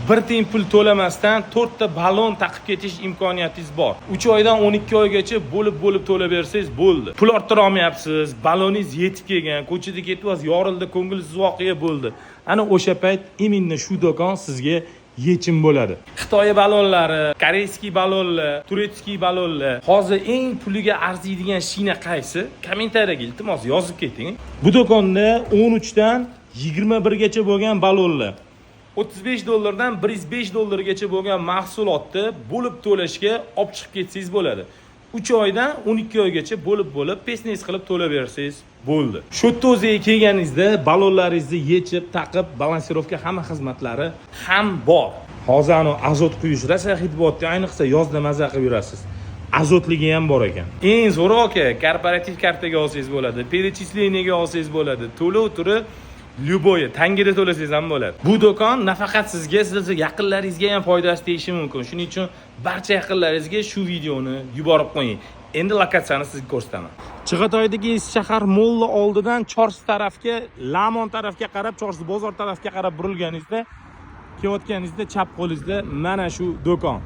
bir tiyin pul to'lamasdan 4 ta ballon taqib ketish imkoniyatingiz bor. 3 oydan 12 oygacha bo'lib to'lab bersangiz bo'ldi. Pul orttira olmayapsiz, balloningiz yetib kelgan, ko'chada ketyapsiz, yorildi, ko'ngilsiz voqea bo'ldi. Ana o'sha payt именно shu do'kon sizga yechim bo'ladi. Xitoy ballonlari, koreyskiy ballonlar, turetskiy ballonlar. Hozir eng puliga arziydigan shina qaysi? Kommentariyaga iltimos yozib keting. Bu do'konda 13 dan 21 gacha bo'lgan ballonlar, 35 dollardan 105 dollargacha bo'lgan mahsulotni bo'lib to'lashga olib chiqib ketsangiz bo'ladi. 3 oydan 12 oygacha bo'lib pesningiz qilib to'lab bersangiz bo'ldi. Shu yerda o'ziga kelganingizda ballonlaringizni yechib, taqib, balansirovka hamma xizmatlari ham bor. Hozir ana azot quyish rosa hid bo'lyapti, ayniqsa yozda maza qilib yurasiz. Azotligi ham bor ekan. Eng zo'ri aka, korporativ kartaga olsangiz bo'ladi, перечислениyaga olsangiz bo'ladi. To'lov turi Lyuboya, tangida to'lasangiz ham bo'ladi. Bu do'kon nafaqat sizga, sizni yaqinlaringizga ham foydasi tegishi mumkin. Shuning uchun barcha yaqinlaringizga shu videoni yuborib qo'ying. Endi lokatsiyani sizga ko'rsataman. Chig'atoydagi shahar molli oldidan Chorsu tarafga, Lamon tarafga qarab, Chorsu bozor tarafga qarab burilganingizda, kelayotganingizda chap qo'lingizda mana shu do'kon.